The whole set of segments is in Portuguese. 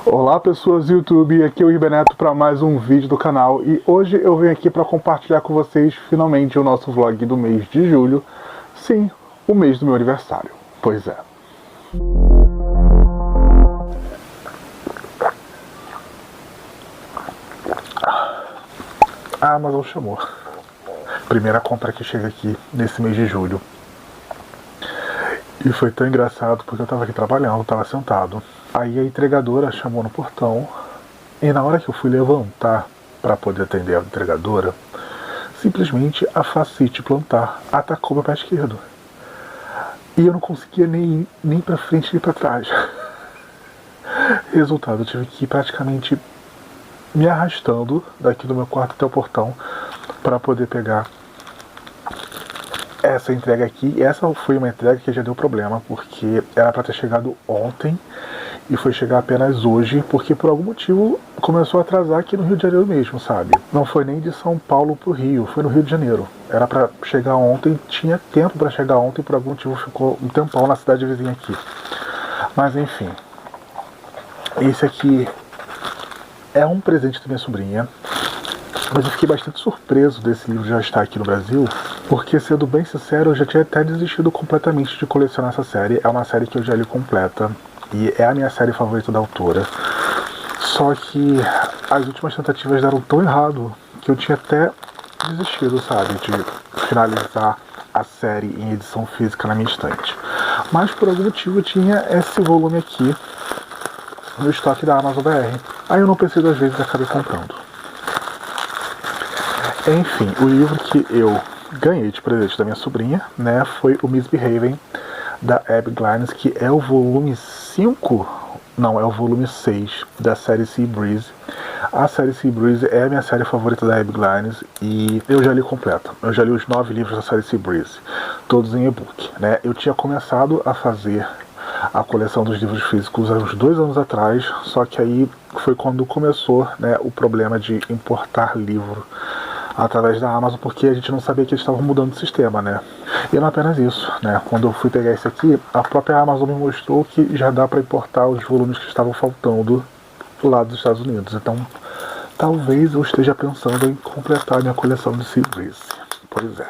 Olá pessoas do YouTube, aqui é o Ribeneto para mais um vídeo do canal e hoje eu venho aqui para compartilhar com vocês finalmente o nosso vlog do mês de julho. Sim, o mês do meu aniversário. Pois é. A Amazon chamou. Primeira compra que chega aqui nesse mês de julho. E foi tão engraçado porque eu tava aqui trabalhando, tava sentado. Aí a entregadora chamou no portão e na hora que eu fui levantar para poder atender a entregadora, simplesmente a facite plantar atacou meu pé esquerdo. E eu não conseguia nem para frente nem para trás. Resultado, eu tive que ir praticamente me arrastando daqui do meu quarto até o portão para poder pegar essa entrega aqui. E essa foi uma entrega que já deu problema, porque era para ter chegado ontem e foi chegar apenas hoje, porque por algum motivo começou a atrasar aqui no Rio de Janeiro mesmo, sabe? Não foi nem de São Paulo pro Rio, foi no Rio de Janeiro. Era para chegar ontem, tinha tempo para chegar ontem, por algum motivo ficou um tempão na cidade vizinha aqui. Mas enfim, esse aqui é um presente da minha sobrinha. Mas eu fiquei bastante surpreso desse livro já estar aqui no Brasil, porque, sendo bem sincero, eu já tinha até desistido completamente de colecionar essa série. É uma série que eu já li completa e é a minha série favorita da autora. Só que as últimas tentativas deram tão errado que eu tinha até desistido, sabe, de finalizar a série em edição física na minha estante. Mas por algum motivo eu tinha esse volume aqui no estoque da Amazon BR. Aí eu não pensei duas vezes e acabei comprando. Enfim, o livro que eu ganhei de presente da minha sobrinha, né, foi o Misbehaving, da Abby Glines, que é o volume 5, não, é o volume 6 da série Sea Breeze. A série Sea Breeze é a minha série favorita da Abby Glines e eu já li completa. Eu já li os 9 livros da série Sea Breeze, todos em e-book, né. Eu tinha começado a fazer a coleção dos livros físicos há uns 2 anos atrás, só que aí foi quando começou, né, o problema de importar livro através da Amazon, porque a gente não sabia que eles estavam mudando o sistema, né? E não apenas isso, né? Quando eu fui pegar esse aqui, a própria Amazon me mostrou que já dá para importar os volumes que estavam faltando lá dos Estados Unidos. Então, talvez eu esteja pensando em completar minha coleção de Sea Breeze. Pois é.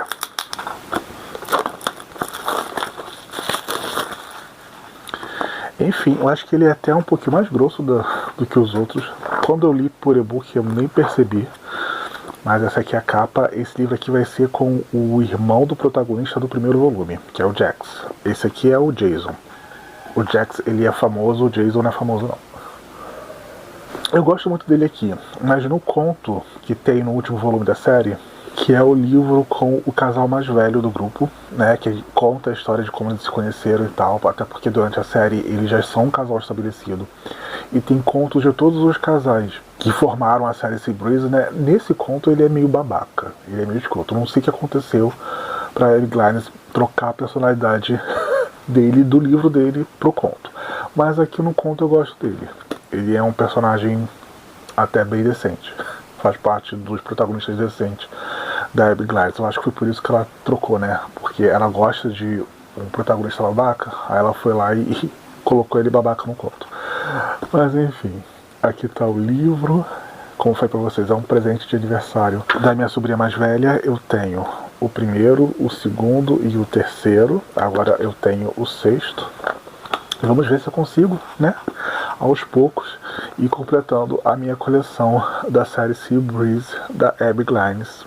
Enfim, eu acho que ele é até um pouquinho mais grosso do que os outros. Quando eu li por e-book eu nem percebi. Mas essa aqui é a capa. Esse livro aqui vai ser com o irmão do protagonista do primeiro volume, que é o Jax. Esse aqui é o Jason. O Jax, ele é famoso, o Jason não é famoso não. Eu gosto muito dele aqui, mas no conto que tem no último volume da série, que é o livro com o casal mais velho do grupo, né, que conta a história de como eles se conheceram e tal, até porque durante a série eles já são um casal estabelecido. E tem contos de todos os casais que formaram a série Sea Breeze, né? Nesse conto ele é meio babaca, ele é meio escroto. Eu não sei o que aconteceu pra Abby Glines trocar a personalidade dele, do livro dele, pro conto. Mas aqui no conto eu gosto dele. Ele é um personagem até bem decente. Faz parte dos protagonistas decentes da Abby Glines. Eu acho que foi por isso que ela trocou, né? Porque ela gosta de um protagonista babaca, aí ela foi lá e colocou ele babaca no conto. Mas enfim, aqui tá o livro. Como foi pra vocês, é um presente de aniversário da minha sobrinha mais velha. Eu tenho o primeiro, o segundo e o terceiro. Agora eu tenho o sexto. Vamos ver se eu consigo, né, aos poucos, ir completando a minha coleção da série Sea Breeze da Abby Glines.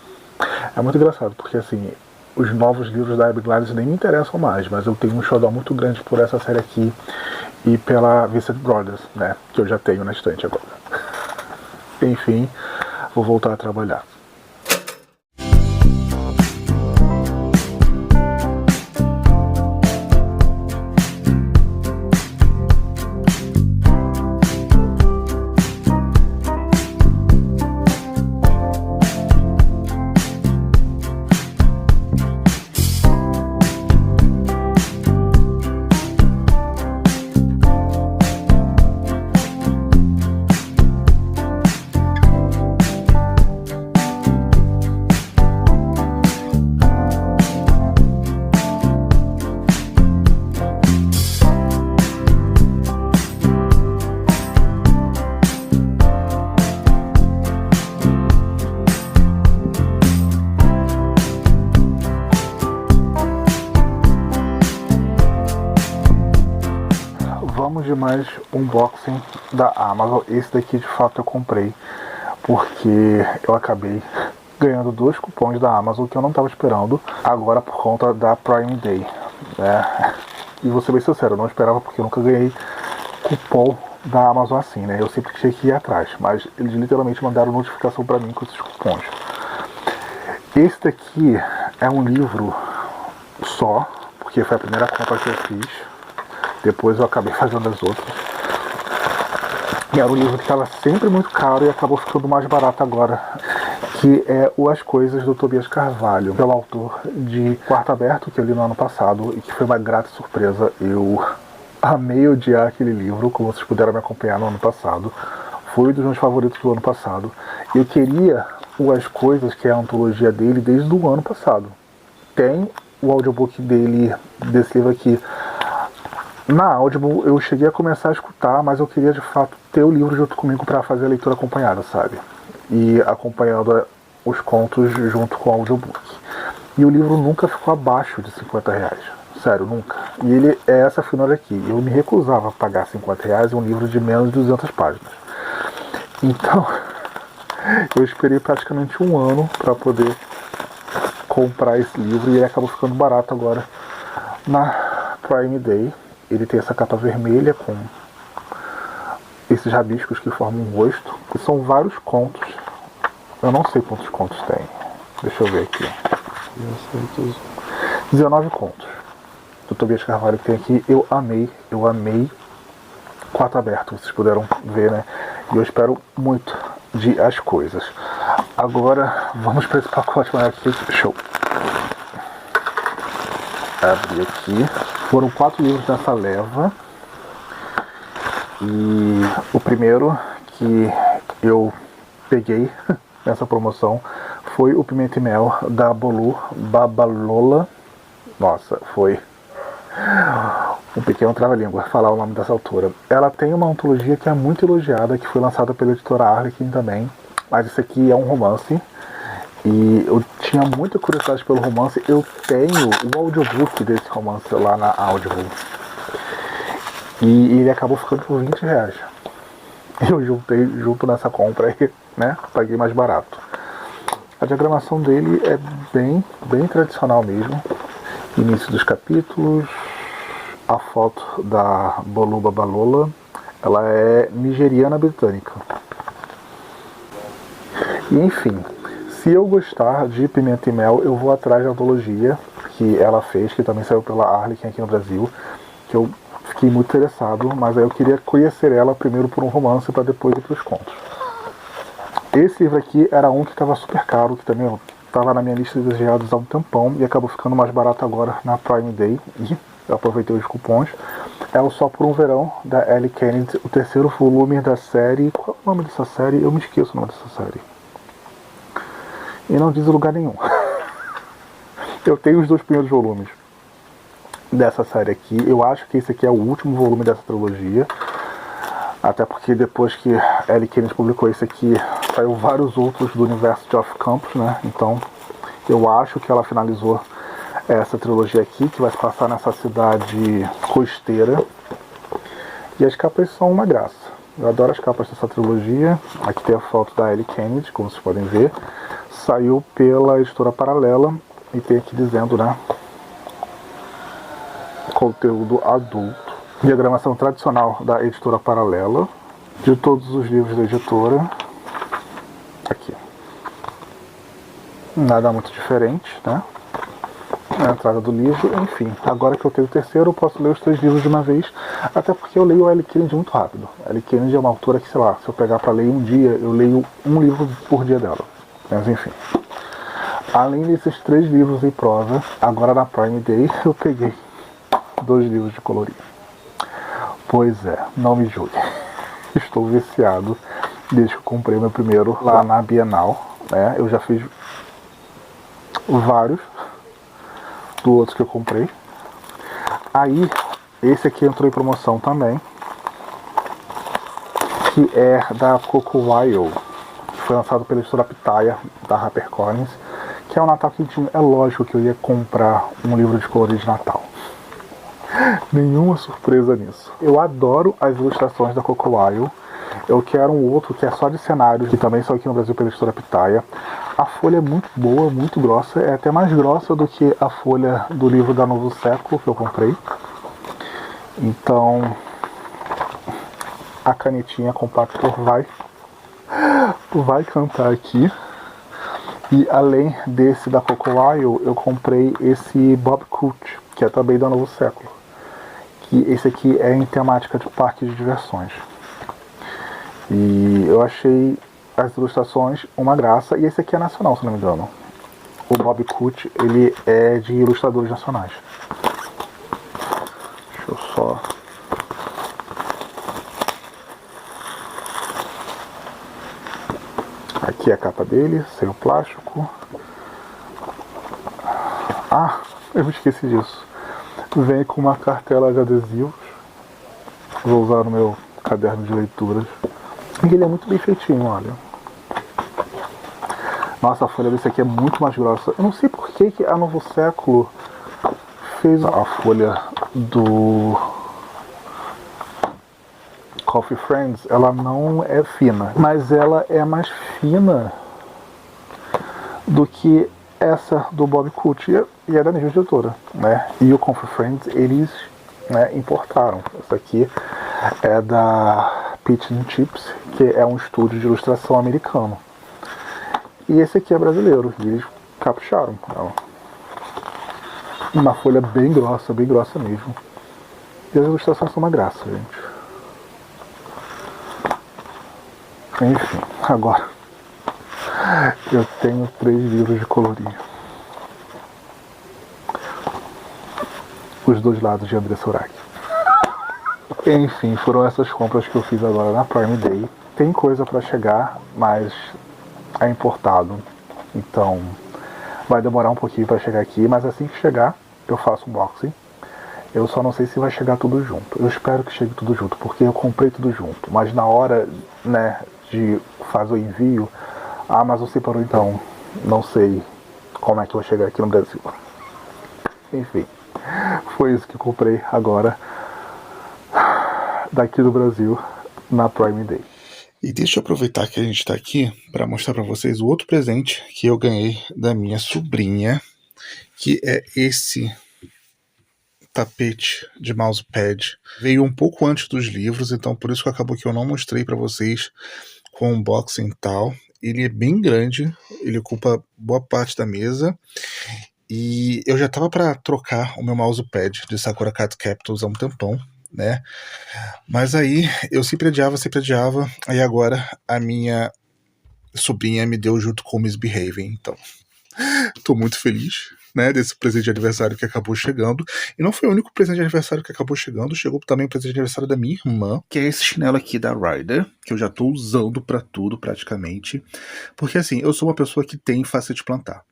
É muito engraçado, porque assim, os novos livros da Abby Glines nem me interessam mais, mas eu tenho um xodó muito grande por essa série aqui e pela Vincent Brothers, né, que eu já tenho na estante agora. Enfim, vou voltar a trabalhar. mais unboxing da Amazon. Esse daqui de fato eu comprei, porque eu acabei ganhando 2 cupons da Amazon que eu não estava esperando, agora por conta da Prime Day, né? E vou ser bem sincero, eu não esperava, porque eu nunca ganhei cupom da Amazon assim, né? Eu sempre tinha que ir atrás, mas eles literalmente mandaram notificação para mim com esses cupons. Esse daqui é um livro só, porque foi a primeira compra que eu fiz, depois eu acabei fazendo as outras. E era um livro que estava sempre muito caro e acabou ficando mais barato agora, que é o As Coisas, do Tobias Carvalho, pelo autor de Quarto Aberto, que eu li no ano passado e que foi uma grata surpresa. Eu amei odiar aquele livro, como vocês puderam me acompanhar no ano passado. Foi um dos meus favoritos do ano passado. Eu queria o As Coisas, que é a antologia dele, desde o ano passado. Tem o audiobook dele, desse livro aqui, na Audible. Eu cheguei a começar a escutar, mas eu queria de fato ter o livro junto comigo para fazer a leitura acompanhada, sabe? E acompanhando os contos junto com o audiobook. E o livro nunca ficou abaixo de R$50. Sério, nunca. E ele é essa finura aqui. Eu me recusava a pagar R$50 em um livro de menos de 200 páginas. Então, eu esperei praticamente um ano para poder comprar esse livro, e ele acabou ficando barato agora na Prime Day. Ele tem essa capa vermelha com esses rabiscos que formam um rosto, e são vários contos. Eu não sei quantos contos tem. Deixa eu ver aqui. 19 contos do Tobias Carvalho que tem aqui. Eu amei Quarto Aberto, vocês puderam ver, né? E eu espero muito de As Coisas. Agora vamos para esse pacote maior aqui. Show! Abri aqui. Foram 4 livros nessa leva. E o primeiro que eu peguei nessa promoção foi o Pimenta e Mel, da Bolu Babalola. Nossa, foi um pequeno trava-língua falar o nome dessa autora. Ela tem uma antologia que é muito elogiada, que foi lançada pela editora Arlequim também, mas esse aqui é um romance, e eu tinha muita curiosidade pelo romance. Eu tenho o audiobook desse romance lá na Audible, e ele acabou ficando por R$20. Eu juntei junto nessa compra aí, né? Paguei mais barato. A diagramação dele é bem tradicional mesmo. Início dos capítulos. A foto da Bolu Babalola, ela é nigeriana britânica. E enfim, se eu gostar de Pimenta e Mel, eu vou atrás da antologia que ela fez, que também saiu pela Arlequim aqui no Brasil, que eu fiquei muito interessado, mas aí eu queria conhecer ela primeiro por um romance para depois ir para os contos. Esse livro aqui era um que estava super caro, que também estava na minha lista de desejados há um tempão e acabou ficando mais barato agora na Prime Day, e eu aproveitei os cupons. É o Só por um Verão, da Ellie Kennedy, o 3º volume da série. Qual é o nome dessa série? Eu me esqueço o nome dessa série. E não diz em lugar nenhum. Eu tenho os 2 primeiros volumes dessa série aqui. Eu acho que esse aqui é o último volume dessa trilogia. Até porque depois que Ellie Kennedy publicou esse aqui, saiu vários outros do University of Campus, né? Então, eu acho que ela finalizou essa trilogia aqui, que vai se passar nessa cidade costeira. E as capas são uma graça. Eu adoro as capas dessa trilogia. Aqui tem a foto da Ellie Kennedy, como vocês podem ver. Saiu pela editora Paralela e tem aqui dizendo, né, conteúdo adulto. Diagramação tradicional da editora Paralela, de todos os livros da editora. Aqui. Nada muito diferente, né? A entrada do livro, enfim. Agora que eu tenho o 3º, eu posso ler os 3 livros de uma vez, até porque eu leio a Ellie Kennedy muito rápido. A Ellie Kennedy é uma autora que, sei lá, se eu pegar para ler um dia, eu leio um livro por dia dela. Mas enfim. Além desses 3 livros em prosa, agora na Prime Day eu peguei 2 livros de colorir. Pois é, não me julgue. Estou viciado desde que eu comprei meu primeiro lá na Bienal, né? Eu já fiz vários do outro que eu comprei. Aí, esse aqui entrou em promoção também, que é da Coco Wild, que foi lançado pela editora Pitaia, da HarperCollins, que é o Natal Quentinho. É lógico que eu ia comprar um livro de colorir de Natal. Nenhuma surpresa nisso. Eu adoro as ilustrações da Coco Wyle. Eu quero um outro que é só de cenários, que também saiu aqui no Brasil pela editora Pitaia. A folha é muito boa, muito grossa. É até mais grossa do que a folha do livro da Novo Século que eu comprei. Então, a canetinha Compactor vai cantar aqui. E além desse da Coco Wyle, eu comprei esse Bob Coote, que é também da Novo Século. Que esse aqui é em temática de parque de diversões. E eu achei as ilustrações uma graça. E esse aqui é nacional, se não me engano. O Bob Coote, ele é de ilustradores nacionais. Deixa eu só... Aqui é a capa dele, sem o plástico. Ah, eu esqueci disso. Vem com uma cartela de adesivos. Vou usar no meu caderno de leituras. E ele é muito bem feitinho, olha. Nossa, a folha desse aqui é muito mais grossa. Eu não sei por que a Novo Século fez a folha do Coffee Friends. Ela não é fina, mas ela é mais fina do que essa do Bob Coote, e é da mesma editora, né? E o Coffee Friends, eles, né, importaram. Essa aqui é da Pitch and Chips, que é um estúdio de ilustração americano. E esse aqui é brasileiro, e eles capricharam. Uma folha bem grossa mesmo. E as ilustrações são uma graça, gente. Enfim, agora eu tenho 3 livros de colorir. Os dois lados de André Surak. Enfim, foram essas compras que eu fiz agora na Prime Day. Tem coisa pra chegar, mas é importado. Então vai demorar um pouquinho pra chegar aqui, mas assim que chegar eu faço um unboxing. Eu só não sei se vai chegar tudo junto. Eu espero que chegue tudo junto, porque eu comprei tudo junto. Mas na hora, né, de fazer o envio, a Amazon separou, então não sei como é que vai chegar aqui no Brasil. Enfim, foi isso que eu comprei agora daqui do Brasil na Prime Day. E deixa eu aproveitar que a gente está aqui para mostrar para vocês o outro presente que eu ganhei da minha sobrinha, que é esse tapete de mousepad. Veio um pouco antes dos livros, então por isso que acabou que eu não mostrei para vocês com unboxing e tal. Ele é bem grande, ele ocupa boa parte da mesa, e eu já tava para trocar o meu mousepad de Sakura Card Captors há um tempão, né? Mas aí eu sempre adiava, aí agora a minha sobrinha me deu junto com o Misbehaving, então tô muito feliz, né, desse presente de aniversário que acabou chegando. E não foi o único presente de aniversário que acabou chegando, chegou também o presente de aniversário da minha irmã, que é esse chinelo aqui da Rider, que eu já tô usando pra tudo praticamente, porque assim, eu sou uma pessoa que tem fascite plantar,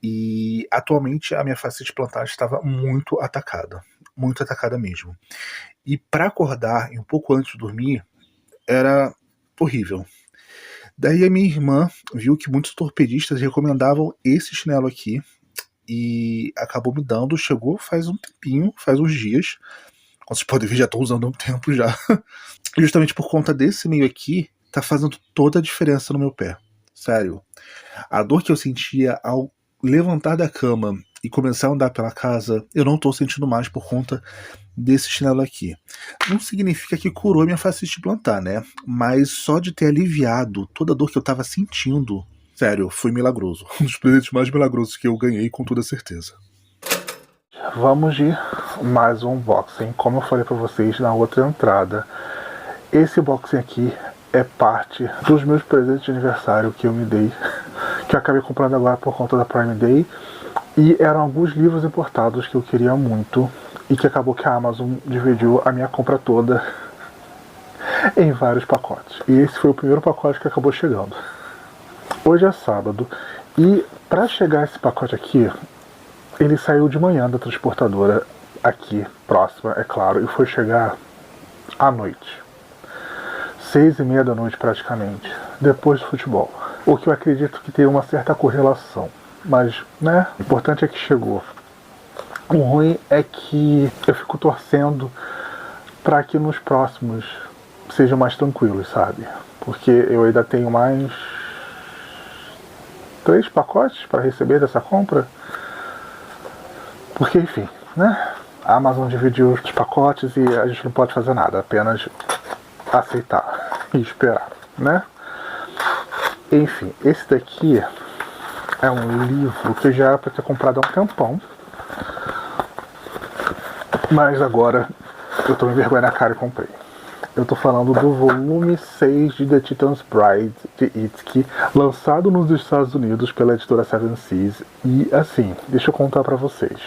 e atualmente a minha fascite plantar estava muito atacada mesmo, e pra acordar e um pouco antes de dormir era horrível. Daí a minha irmã viu que muitos ortopedistas recomendavam esse chinelo aqui e acabou me dando. Chegou faz um tempinho, faz uns dias. Como vocês podem ver, já estou usando há um tempo já. Justamente por conta desse meio aqui, tá fazendo toda a diferença no meu pé. Sério. A dor que eu sentia ao levantar da cama e começar a andar pela casa, eu não tô sentindo mais por conta desse chinelo aqui. Não significa que curou minha fascite plantar, né? Mas só de ter aliviado toda a dor que eu tava sentindo, sério, foi milagroso. Um dos presentes mais milagrosos que eu ganhei, com toda certeza. Vamos de mais um unboxing. Como eu falei pra vocês na outra entrada, esse unboxing aqui é parte dos meus presentes de aniversário que eu me dei, que eu acabei comprando agora por conta da Prime Day. E eram alguns livros importados que eu queria muito, e que acabou que a Amazon dividiu a minha compra toda em vários pacotes. E esse foi o primeiro pacote que acabou chegando. Hoje é sábado, e para chegar esse pacote aqui, ele saiu de manhã da transportadora aqui, próxima, é claro, e foi chegar à noite. 6h30 da noite praticamente, depois do futebol. O que eu acredito que tem uma certa correlação. Mas, né, o importante é que chegou. O ruim é que eu fico torcendo para que nos próximos sejam mais tranquilos, sabe? Porque eu ainda tenho mais 3 pacotes para receber dessa compra. Porque, enfim, né? A Amazon dividiu os pacotes e a gente não pode fazer nada, apenas aceitar e esperar, né? Enfim, esse daqui é um livro que já era para ter comprado há um tempão, mas agora eu tomei vergonha na cara e comprei. Eu tô falando do volume 6 de The Titan's Bride, de Itsuki, lançado nos Estados Unidos pela editora Seven Seas. E assim, deixa eu contar pra vocês.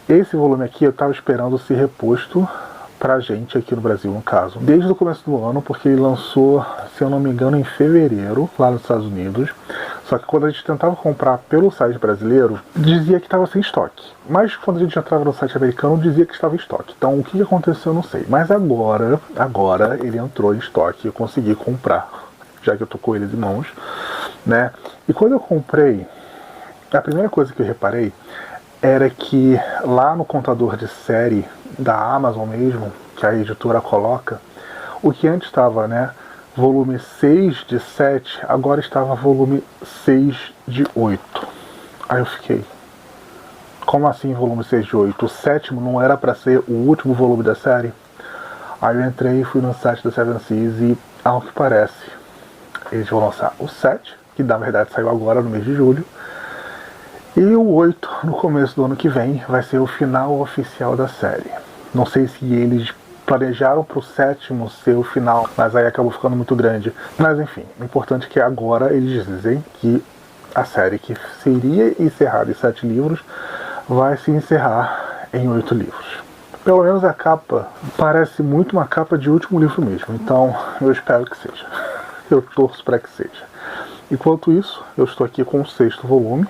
Esse volume aqui eu tava esperando ser reposto pra gente aqui no Brasil, no caso, desde o começo do ano, porque ele lançou, se eu não me engano, em fevereiro, lá nos Estados Unidos. Só que quando a gente tentava comprar pelo site brasileiro, dizia que estava sem estoque. Mas quando a gente entrava no site americano, dizia que estava em estoque. Então o que aconteceu eu não sei. Mas agora ele entrou em estoque, eu consegui comprar, já que eu tô com eles em mãos, né? E quando eu comprei, a primeira coisa que eu reparei era que lá no contador de série da Amazon mesmo, que a editora coloca, o que antes estava, né, volume 6 de 7, agora estava volume 6 de 8. Aí eu fiquei, como assim volume 6 de 8? O sétimo não era para ser o último volume da série? Aí eu entrei e fui no site da Seven Seas e, ao que parece, eles vão lançar o 7, que na verdade saiu agora no mês de julho, e o 8, no começo do ano que vem, vai ser o final oficial da série. Não sei se eles planejaram para o 7º ser o final, mas aí acabou ficando muito grande. Mas enfim, o importante é que agora eles dizem que a série que seria encerrada em 7 livros vai se encerrar em 8 livros. Pelo menos a capa parece muito uma capa de último livro mesmo, então eu espero que seja. Eu torço para que seja. Enquanto isso, eu estou aqui com o 6º volume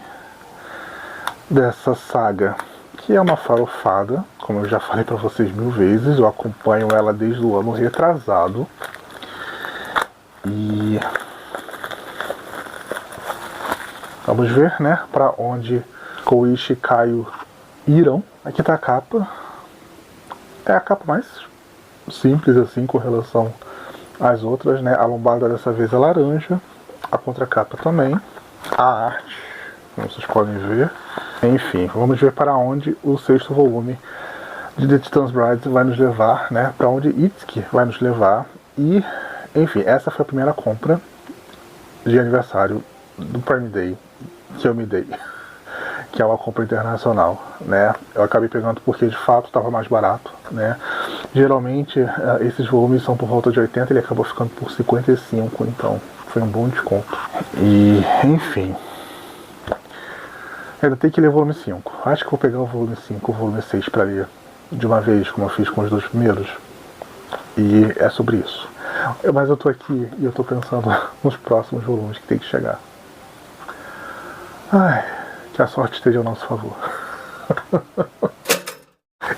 dessa saga, que é uma farofada, como eu já falei para vocês 1000 vezes. Eu acompanho ela desde o ano retrasado. E vamos ver, né, para onde Koichi e Kaio irão. Aqui tá a capa. É a capa mais simples assim com relação às outras, né? A lombada dessa vez é laranja, a contracapa também, a arte, como vocês podem ver. Enfim, vamos ver para onde o 6º volume de The Titan's Bride vai nos levar, né? Para onde Itsuki vai nos levar. E, enfim, essa foi a primeira compra de aniversário do Prime Day que eu me dei, que é uma compra internacional, né? Eu acabei pegando porque de fato estava mais barato, né? Geralmente esses volumes são por volta de 80, ele acabou ficando por 55, então foi um bom desconto. E, enfim, ainda tem que ler o volume 5. Acho que vou pegar o volume 5, o volume 6 para ler de uma vez, como eu fiz com os 2 primeiros. E é sobre isso. Mas eu tô aqui e eu tô pensando nos próximos volumes que tem que chegar. Ai, que a sorte esteja ao nosso favor.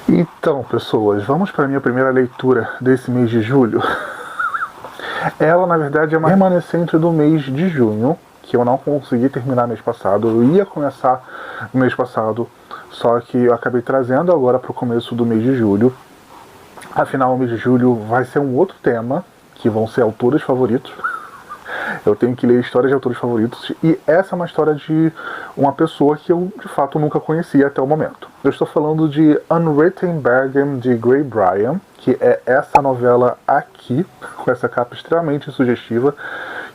Então, pessoas, vamos para a minha primeira leitura desse mês de julho. Ela, na verdade, é uma remanescente do mês de junho, que eu não consegui terminar mês passado. Eu ia começar no mês passado, só que eu acabei trazendo agora para o começo do mês de julho. Afinal, o mês de julho vai ser um outro tema, que vão ser autores favoritos. Eu tenho que ler histórias de autores favoritos, e essa é uma história de uma pessoa que eu, de fato, nunca conhecia até o momento. Eu estou falando de Unwritten Bergen, de Gray Bryan, que é essa novela aqui, com essa capa extremamente sugestiva,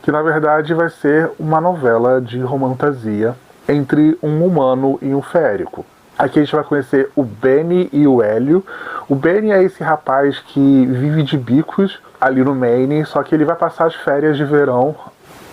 que na verdade vai ser uma novela de romantasia entre um humano e um feérico. Aqui a gente vai conhecer o Benny e o Hélio. O Benny é esse rapaz que vive de bicos ali no Maine, só que ele vai passar as férias de verão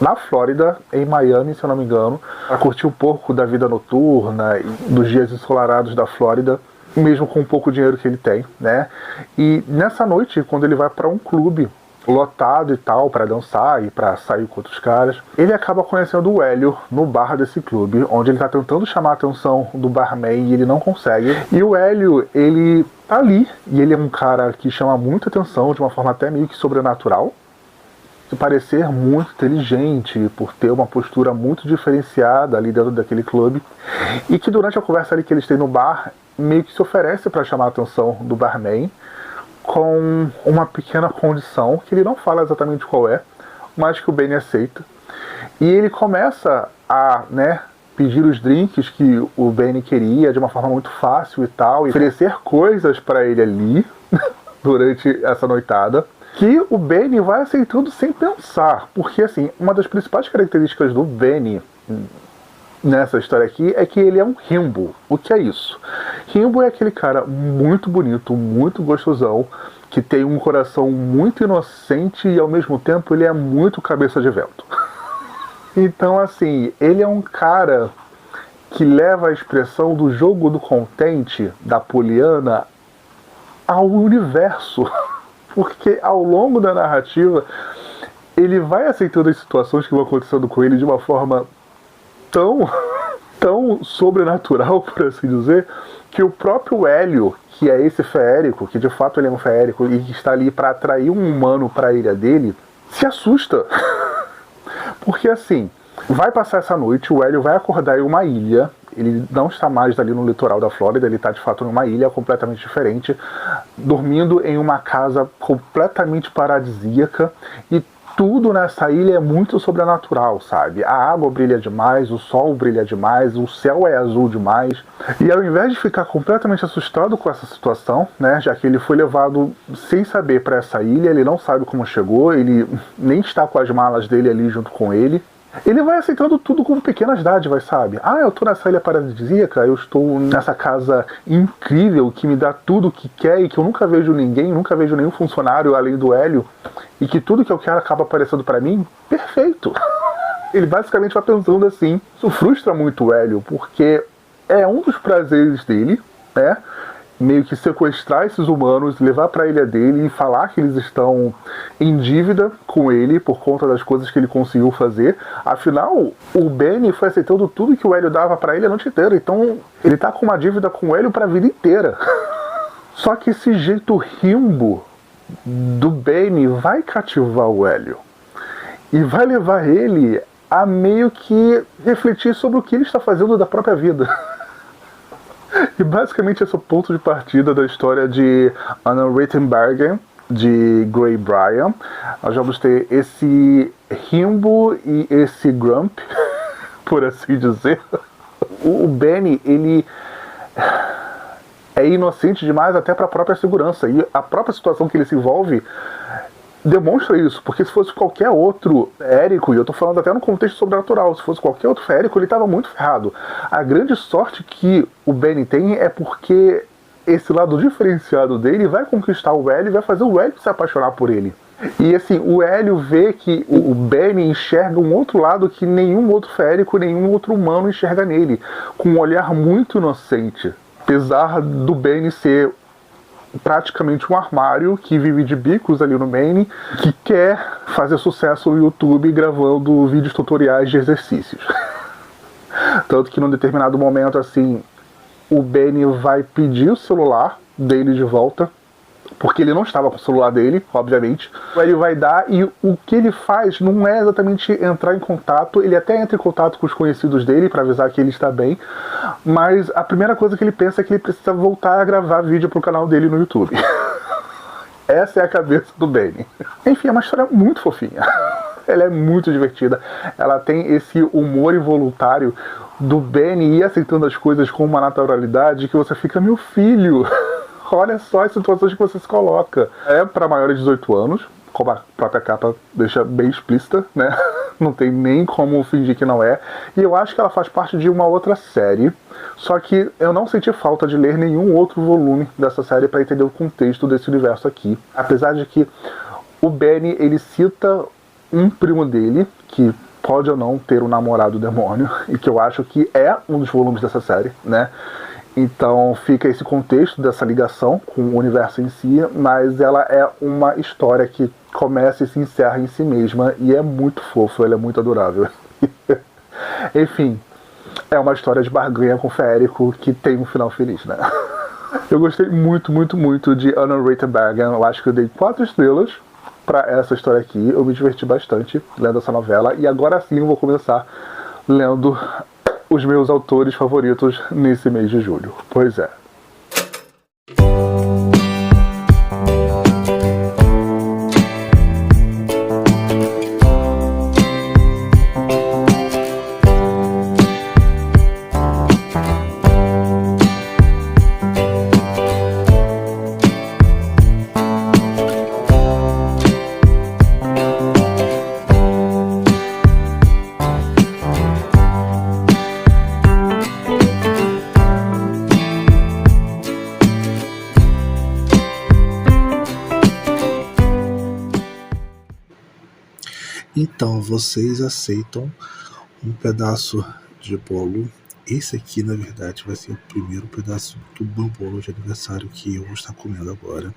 na Flórida, em Miami, se eu não me engano, para curtir um pouco da vida noturna e dos dias ensolarados da Flórida, mesmo com o pouco dinheiro que ele tem, né? E nessa noite, quando ele vai para um clube lotado e tal, para dançar e para sair com outros caras, ele acaba conhecendo o Hélio no bar desse clube, onde ele tá tentando chamar a atenção do barman e ele não consegue. E o Hélio, ele tá ali, e ele é um cara que chama muita atenção de uma forma até meio que sobrenatural, de parecer muito inteligente, por ter uma postura muito diferenciada ali dentro daquele clube, e que durante a conversa ali que eles têm no bar, meio que se oferece para chamar a atenção do barman com uma pequena condição, que ele não fala exatamente qual é, mas que o Benny aceita. E ele começa a, né, pedir os drinks que o Benny queria de uma forma muito fácil e tal, e oferecer coisas para ele ali durante essa noitada, que o Benny vai aceitando sem pensar, porque assim, uma das principais características do Benny nessa história aqui é que ele é um Himbo. O que é isso? Himbo é aquele cara muito bonito, muito gostosão, que tem um coração muito inocente e ao mesmo tempo ele é muito cabeça de vento. Então assim, ele é um cara que leva a expressão do jogo do contente, da Poliana, ao universo. Porque ao longo da narrativa, ele vai aceitando as situações que vão acontecendo com ele de uma forma tão sobrenatural, por assim dizer, que o próprio Hélio, que é esse feérico, que de fato ele é um feérico e que está ali para atrair um humano para a ilha dele, se assusta. Porque assim, vai passar essa noite, o Hélio vai acordar em uma ilha, ele não está mais ali no litoral da Flórida, ele está de fato numa ilha completamente diferente, dormindo em uma casa completamente paradisíaca, e tudo nessa ilha é muito sobrenatural, sabe? A água brilha demais, o sol brilha demais, o céu é azul demais. E ao invés de ficar completamente assustado com essa situação, né, já que ele foi levado sem saber para essa ilha, ele não sabe como chegou, ele nem está com as malas dele ali junto com ele, ele vai aceitando tudo com pequenas dádivas, sabe? Ah, eu tô nessa ilha paradisíaca, eu estou nessa casa incrível que me dá tudo o que quer e que eu nunca vejo ninguém, nunca vejo nenhum funcionário além do Hélio, e que tudo que eu quero acaba aparecendo pra mim, perfeito. Ele basicamente vai pensando assim. Isso frustra muito o Hélio, porque é um dos prazeres dele, né? Meio que sequestrar esses humanos, levar para a ilha dele e falar que eles estão em dívida com ele por conta das coisas que ele conseguiu fazer. Afinal, o Benny foi aceitando tudo que o Hélio dava para ele a noite inteira, então ele tá com uma dívida com o Hélio para a vida inteira. Só que esse jeito Himbo do Benny vai cativar o Hélio e vai levar ele a meio que refletir sobre o que ele está fazendo da própria vida. E basicamente esse é o ponto de partida da história de Unwritten Bargain, de Gray Bryan. Nós vamos ter esse Himbo e esse Grump, por assim dizer. O Benny, ele é inocente demais até para a própria segurança. E a própria situação que ele se envolve demonstra isso, porque se fosse qualquer outro feérico, e eu tô falando até no contexto sobrenatural, se fosse qualquer outro feérico, ele tava muito ferrado. A grande sorte que o Benny tem é porque esse lado diferenciado dele vai conquistar o Hélio e vai fazer o Hélio se apaixonar por ele. E assim, o Hélio vê que o Benny enxerga um outro lado que nenhum outro feérico, nenhum outro humano enxerga nele, com um olhar muito inocente. Apesar do Benny ser praticamente um armário que vive de bicos ali no Maine, que quer fazer sucesso no YouTube gravando vídeos tutoriais de exercícios. Tanto que num determinado momento, assim, o Benny vai pedir o celular dele de volta, porque ele não estava com o celular dele, obviamente. Ele vai dar, e o que ele faz não é exatamente entrar em contato, ele até entra em contato com os conhecidos dele para avisar que ele está bem, mas a primeira coisa que ele pensa é que ele precisa voltar a gravar vídeo pro canal dele no YouTube. Essa é a cabeça do Benny. Enfim, é uma história muito fofinha. Ela é muito divertida. Ela tem esse humor involuntário do Benny ir aceitando as coisas com uma naturalidade que você fica, meu filho, olha só as situações que você se coloca. É para maiores de 18 anos, como a própria capa deixa bem explícita, né? Não tem nem como fingir que não é. E eu acho que ela faz parte de uma outra série, só que eu não senti falta de ler nenhum outro volume dessa série para entender o contexto desse universo aqui. Apesar de que o Benny, ele cita um primo dele, que pode ou não ter um namorado demônio, e que eu acho que é um dos volumes dessa série, né? Então fica esse contexto dessa ligação com o universo em si, mas ela é uma história que começa e se encerra em si mesma, e é muito fofo, ela é muito adorável. Enfim, é uma história de barganha com feérico que tem um final feliz, né? Eu gostei muito, muito, muito de Unwritten Bargain. Eu acho que eu dei 4 estrelas para essa história aqui. Eu me diverti bastante lendo essa novela, e agora sim eu vou começar lendo os meus autores favoritos nesse mês de julho. Pois é. Então, vocês aceitam um pedaço de bolo? Esse aqui, na verdade, vai ser o primeiro pedaço do meu bolo de aniversário que eu vou estar comendo agora.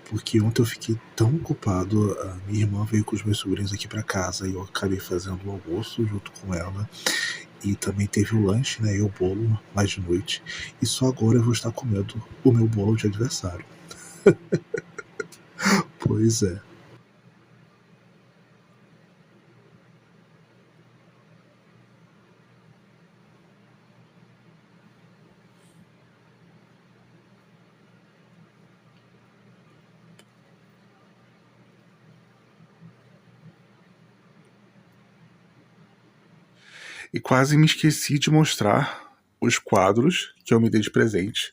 Porque ontem eu fiquei tão ocupado, a minha irmã veio com os meus sobrinhos aqui para casa e eu acabei fazendo o almoço junto com ela. E também teve o lanche, né, e o bolo mais de noite. E só agora eu vou estar comendo o meu bolo de aniversário. Pois é. E quase me esqueci de mostrar os quadros que eu me dei de presente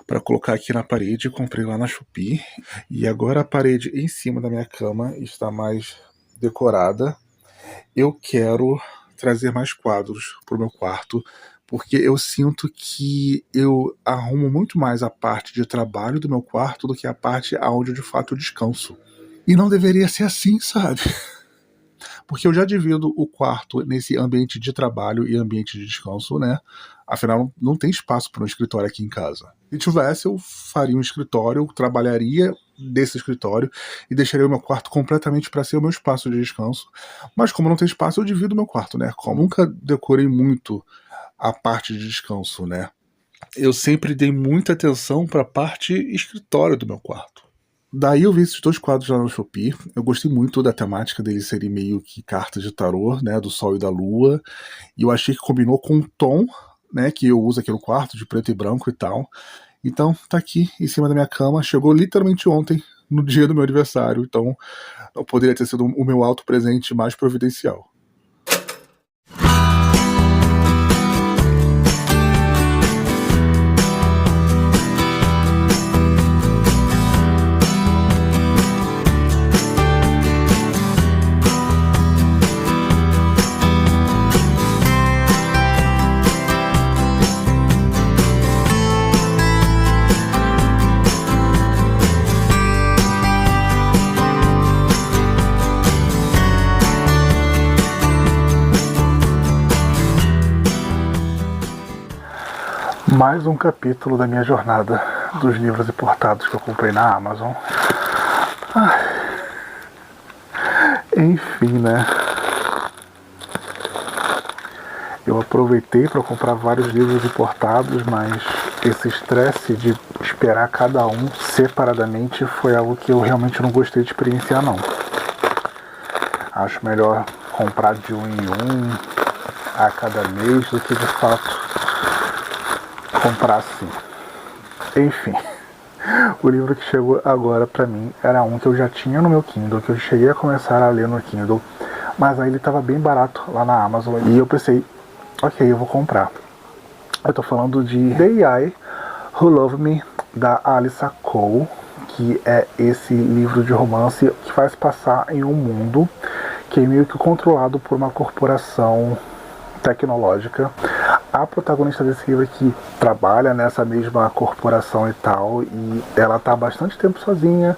para colocar aqui na parede. Comprei lá na Shopee. E agora a parede em cima da minha cama está mais decorada. Eu quero trazer mais quadros para o meu quarto, porque eu sinto que eu arrumo muito mais a parte de trabalho do meu quarto do que a parte onde de fato eu descanso. E não deveria ser assim, sabe? Porque eu já divido o quarto nesse ambiente de trabalho e ambiente de descanso, né? Afinal, não tem espaço para um escritório aqui em casa. Se tivesse, eu faria um escritório, eu trabalharia desse escritório e deixaria o meu quarto completamente para ser o meu espaço de descanso. Mas como não tem espaço, eu divido o meu quarto, né? Como nunca decorei muito a parte de descanso, né? Eu sempre dei muita atenção para a parte escritório do meu quarto. Daí eu vi esses dois quadros lá no Shopee. Eu gostei muito da temática deles serem meio que cartas de tarô, né? Do Sol e da Lua. E eu achei que combinou com o tom, né? Que eu uso aqui no quarto, de preto e branco e tal. Então, tá aqui em cima da minha cama. Chegou literalmente ontem, no dia do meu aniversário. Então, não poderia ter sido o meu auto presente mais providencial. Mais um capítulo da minha jornada dos livros importados que eu comprei na Amazon. Enfim, né? Eu aproveitei para comprar vários livros importados, mas esse estresse de esperar cada um separadamente foi algo que eu realmente não gostei de experienciar, não. Acho melhor comprar de um em um a cada mês do que de fato comprar assim. Enfim, o livro que chegou agora pra mim era um que eu já tinha no meu Kindle, que eu cheguei a começar a ler no Kindle, mas aí ele tava bem barato lá na Amazon e eu pensei, ok, eu vou comprar. Eu tô falando de The AI Who Loved Me, da Alyssa Cole, que é esse livro de romance que faz passar em um mundo que é meio que controlado por uma corporação tecnológica. A protagonista desse livro aqui trabalha nessa mesma corporação e tal, e ela tá há bastante tempo sozinha,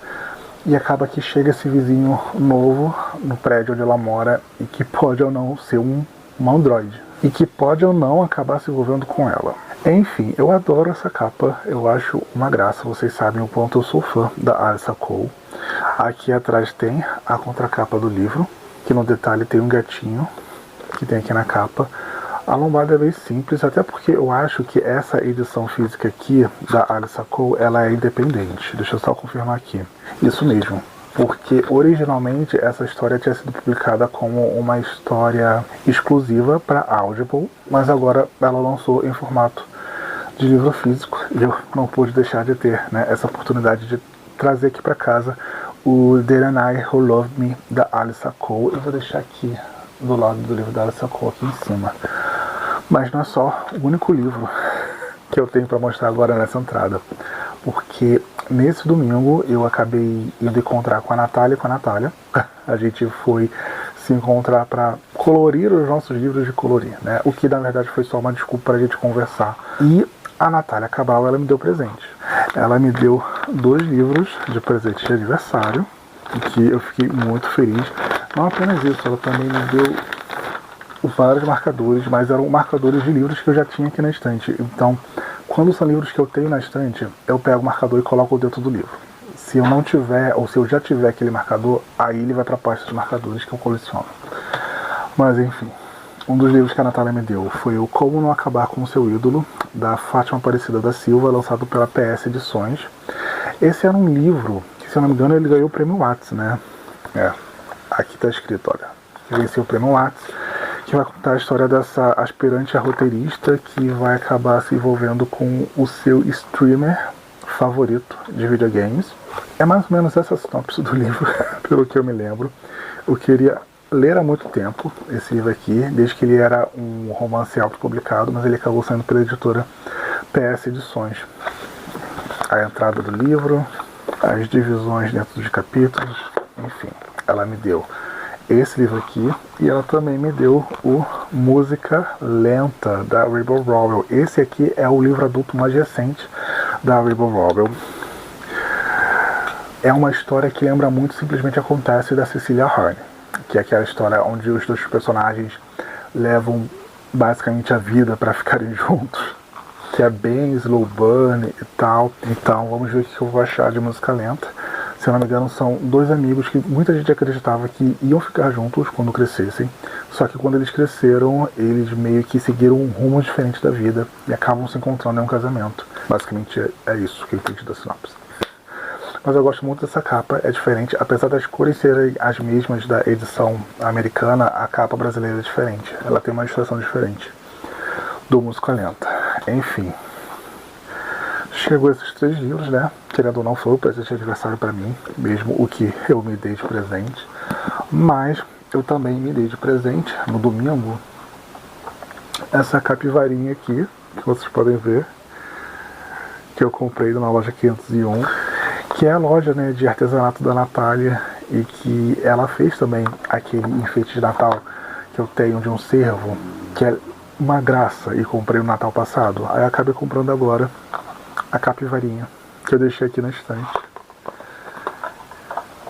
e acaba que chega esse vizinho novo no prédio onde ela mora, e que pode ou não ser um androide, e que pode ou não acabar se envolvendo com ela. Enfim, eu adoro essa capa, eu acho uma graça, vocês sabem o quanto eu sou fã da Alyssa Cole. Aqui atrás tem a contracapa do livro, que no detalhe tem um gatinho, que tem aqui na capa. A lombada é bem simples, até porque eu acho que essa edição física aqui da Alyssa Cole, ela é independente. Deixa eu só confirmar aqui. Isso mesmo, porque originalmente essa história tinha sido publicada como uma história exclusiva para Audible, mas agora ela lançou em formato de livro físico e eu não pude deixar de ter, né, essa oportunidade de trazer aqui para casa o The AI Who Loved Me da Alyssa Cole. Eu vou deixar aqui do lado do livro da Alyssa Cole aqui em cima. Mas não é só o único livro que eu tenho para mostrar agora nessa entrada, porque nesse domingo eu acabei indo encontrar com a Natália. A gente foi se encontrar para colorir os nossos livros de colorir, né? O que na verdade foi só uma desculpa para a gente conversar. E a Natália Cabral, ela me deu presente. Ela me deu 2 livros de presente de aniversário, que eu fiquei muito feliz. Não apenas isso, ela também me deu vários marcadores, mas eram marcadores de livros que eu já tinha aqui na estante. Então, quando são livros que eu tenho na estante, eu pego o marcador e coloco dentro do livro. Se eu não tiver, ou se eu já tiver aquele marcador, aí ele vai para a pasta de marcadores que eu coleciono. Mas enfim, um dos livros que a Natália me deu foi o Como Não Acabar com o Seu Ídolo, da Fátima Aparecida da Silva, lançado pela PS Edições. Esse era um livro que, se eu não me engano, ele ganhou o prêmio Lattes, né? Aqui tá escrito, olha, que venceu o prêmio Lattes, que vai contar a história dessa aspirante a roteirista que vai acabar se envolvendo com o seu streamer favorito de videogames. É mais ou menos essa sinopse do livro, pelo que eu me lembro. Eu queria ler há muito tempo esse livro aqui, desde que ele era um romance autopublicado, mas ele acabou saindo pela editora PS Edições. A entrada do livro, as divisões dentro dos capítulos, enfim, ela me deu esse livro aqui, e ela também me deu o Música Lenta, da Rainbow Rowell. Esse aqui é o livro adulto mais recente da Rainbow Rowell. É uma história que lembra muito Simplesmente Acontece, da Cecilia Ahern, que é aquela história onde os dois personagens levam basicamente a vida para ficarem juntos, que é bem slow burn e tal. Então vamos ver o que eu vou achar de Música Lenta. Se eu não me engano, são dois amigos que muita gente acreditava que iam ficar juntos quando crescessem, só que quando eles cresceram, eles meio que seguiram um rumo diferente da vida e acabam se encontrando em um casamento. Basicamente é isso que eu entendi da sinopse. Mas eu gosto muito dessa capa, é diferente, apesar das cores serem as mesmas da edição americana, a capa brasileira é diferente, ela tem uma ilustração diferente do Música Lenta. Enfim, chegou esses 3 livros, né? Querendo ou não, foi o presente de aniversário para mim, mesmo o que eu me dei de presente. Mas eu também me dei de presente, no domingo, essa capivarinha aqui, que vocês podem ver, que eu comprei na loja 501, que é a loja, né, de artesanato da Natália, e que ela fez também aquele enfeite de Natal que eu tenho de um cervo, que é uma graça, e comprei no Natal passado. Aí eu acabei comprando agora a capivarinha, que eu deixei aqui na estante.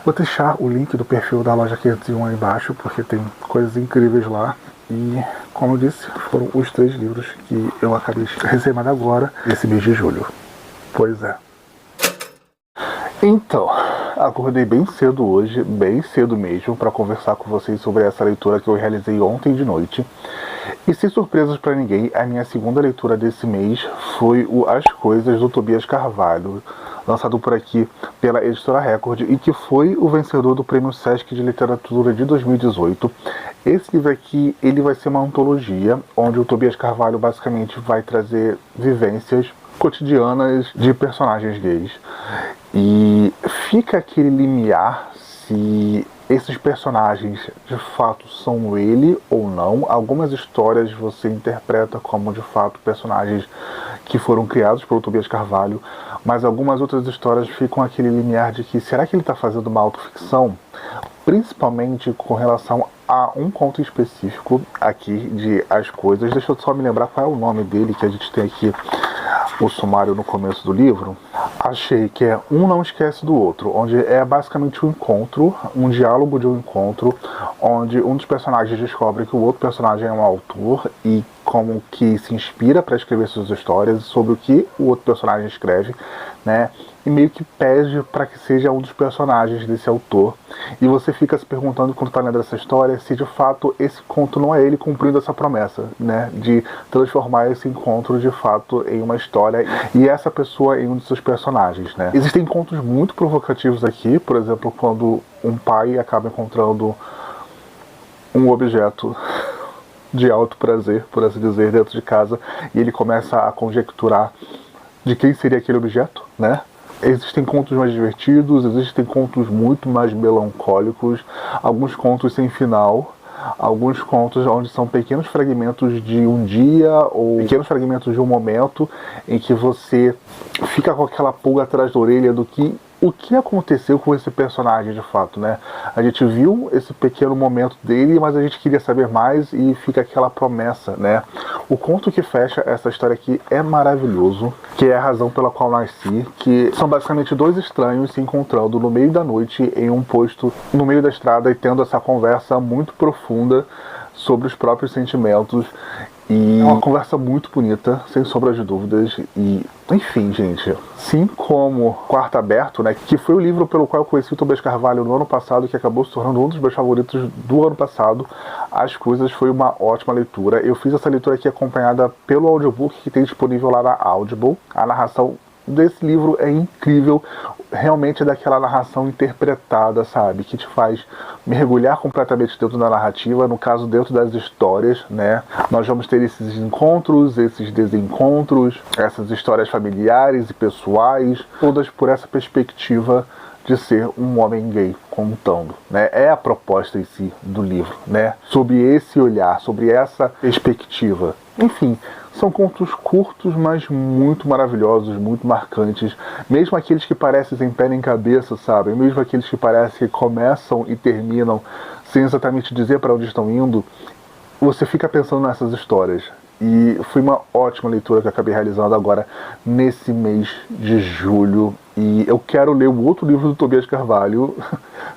Vou deixar o link do perfil da loja 501 aí embaixo, porque tem coisas incríveis lá. E, como eu disse, foram os 3 livros que eu acabei recebendo agora, esse mês de julho. Pois é. Então, acordei bem cedo hoje, bem cedo mesmo, para conversar com vocês sobre essa leitura que eu realizei ontem de noite. E sem surpresas para ninguém, a minha segunda leitura desse mês foi o As Coisas, do Tobias Carvalho, lançado por aqui pela Editora Record, e que foi o vencedor do Prêmio Sesc de Literatura de 2018. Esse livro aqui, ele vai ser uma antologia, onde o Tobias Carvalho basicamente vai trazer vivências cotidianas de personagens gays. E fica aquele limiar se esses personagens de fato são ele ou não. Algumas histórias você interpreta como de fato personagens que foram criados pelo Tobias Carvalho, mas algumas outras histórias ficam aquele limiar de que será que ele está fazendo uma autoficção? Principalmente com relação a um conto específico aqui de As Coisas. Deixa eu só me lembrar qual é o nome dele, que a gente tem aqui o sumário no começo do livro. Achei que é Um Não Esquece do Outro, onde é basicamente um encontro, um diálogo de um encontro, onde um dos personagens descobre que o outro personagem é um autor e como que se inspira para escrever suas histórias, sobre o que o outro personagem escreve, né? E meio que pede para que seja um dos personagens desse autor. E você fica se perguntando, quando está lendo essa história, se de fato esse conto não é ele cumprindo essa promessa, né? De transformar esse encontro de fato em uma história e essa pessoa em um dos seus personagens, né? Existem contos muito provocativos aqui, por exemplo, quando um pai acaba encontrando um objeto de alto prazer, por assim dizer, dentro de casa, e ele começa a conjecturar de quem seria aquele objeto, né? Existem contos mais divertidos, existem contos muito mais melancólicos, alguns contos sem final, alguns contos onde são pequenos fragmentos de um dia ou pequenos fragmentos de um momento em que você fica com aquela pulga atrás da orelha do que o que aconteceu com esse personagem de fato, né? A gente viu esse pequeno momento dele, mas a gente queria saber mais e fica aquela promessa, né? O conto que fecha essa história aqui é maravilhoso, que é a razão pela qual nasci, que são basicamente dois estranhos se encontrando no meio da noite em um posto no meio da estrada e tendo essa conversa muito profunda sobre os próprios sentimentos. E é uma conversa muito bonita, sem sombra de dúvidas. E, enfim, gente, assim como Quarto Aberto, né, que foi o livro pelo qual eu conheci o Tobias Carvalho no ano passado, que acabou se tornando um dos meus favoritos do ano passado, As Coisas foi uma ótima leitura. Eu fiz essa leitura aqui acompanhada pelo audiobook que tem disponível lá na Audible. A narração desse livro é incrível, realmente é daquela narração interpretada, sabe, que te faz mergulhar completamente dentro da narrativa, no caso dentro das histórias, né? Nós vamos ter esses encontros, esses desencontros, essas histórias familiares e pessoais, todas por essa perspectiva de ser um homem gay contando, né? É a proposta em si do livro, né? Sobre esse olhar, sobre essa perspectiva. Enfim, são contos curtos, mas muito maravilhosos, muito marcantes. Mesmo aqueles que parecem sem pé nem cabeça, sabe? Mesmo aqueles que parecem que começam e terminam sem exatamente dizer para onde estão indo, você fica pensando nessas histórias. E foi uma ótima leitura que eu acabei realizando agora nesse mês de julho. E eu quero ler o outro livro do Tobias Carvalho.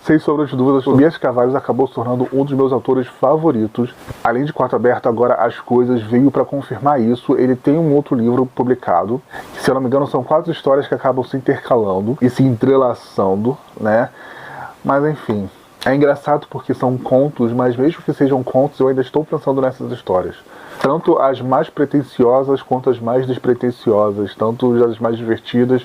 Sem sombra de dúvidas, Tobias Carvalho acabou se tornando um dos meus autores favoritos. Além de Quarto Aberto, agora As Coisas veio para confirmar isso. Ele tem um outro livro publicado, que, se eu não me engano, são 4 histórias que acabam se intercalando e se entrelaçando, né? Mas enfim, é engraçado porque são contos, mas mesmo que sejam contos, eu ainda estou pensando nessas histórias. Tanto as mais pretensiosas quanto as mais despretensiosas, tanto as mais divertidas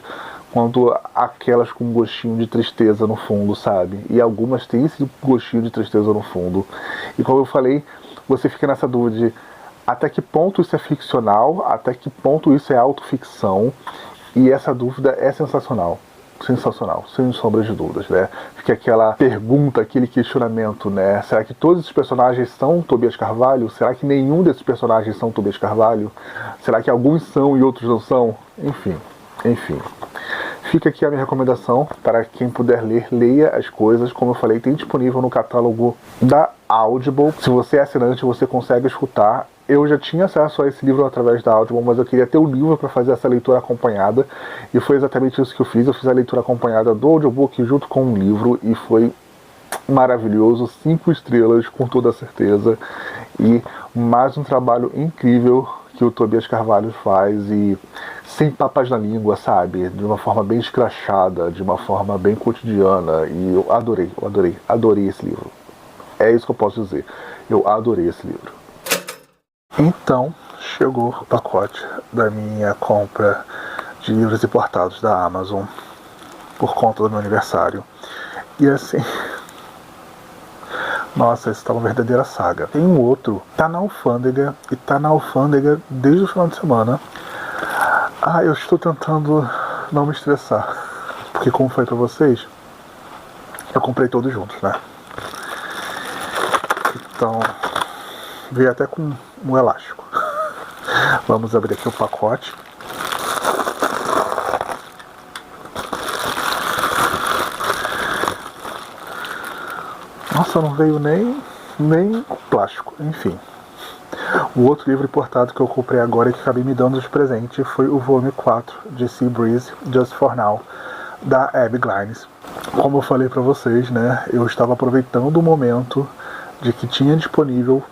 quanto aquelas com um gostinho de tristeza no fundo, sabe? E algumas têm esse gostinho de tristeza no fundo. E como eu falei, você fica nessa dúvida de até que ponto isso é ficcional, até que ponto isso é autoficção, e essa dúvida é sensacional. Sensacional, sem sombra de dúvidas, né? Fica aquela pergunta, aquele questionamento, né? Será que todos esses personagens são Tobias Carvalho? Será que nenhum desses personagens são Tobias Carvalho? Será que alguns são e outros não são? Enfim. Fica aqui a minha recomendação para quem puder ler, leia As Coisas. Como eu falei, tem disponível no catálogo da Audible. Se você é assinante, você consegue escutar. Eu já tinha acesso a esse livro através da Audible, mas eu queria ter o livro para fazer essa leitura acompanhada. E foi exatamente isso que eu fiz. Eu fiz a leitura acompanhada do audiobook junto com o livro e foi maravilhoso. 5 estrelas, com toda certeza. E mais um trabalho incrível que o Tobias Carvalho faz, e sem papas na língua, sabe? De uma forma bem escrachada, de uma forma bem cotidiana. E eu adorei esse livro. É isso que eu posso dizer. Eu adorei esse livro. Então, chegou o pacote da minha compra de livros importados da Amazon por conta do meu aniversário. E assim, nossa, isso tá uma verdadeira saga. Tem um outro, tá na alfândega, e tá na alfândega desde o final de semana. Eu estou tentando não me estressar, porque como falei pra vocês, eu comprei todos juntos, né? Então, veio até com um elástico. Vamos abrir aqui o pacote. Nossa, não veio nem plástico, enfim. O outro livro importado que eu comprei agora e que acabei me dando de presente foi o volume 4 de Sea Breeze, Just For Now, da Abby Glines. Como eu falei pra vocês, né, eu estava aproveitando o momento de que tinha disponível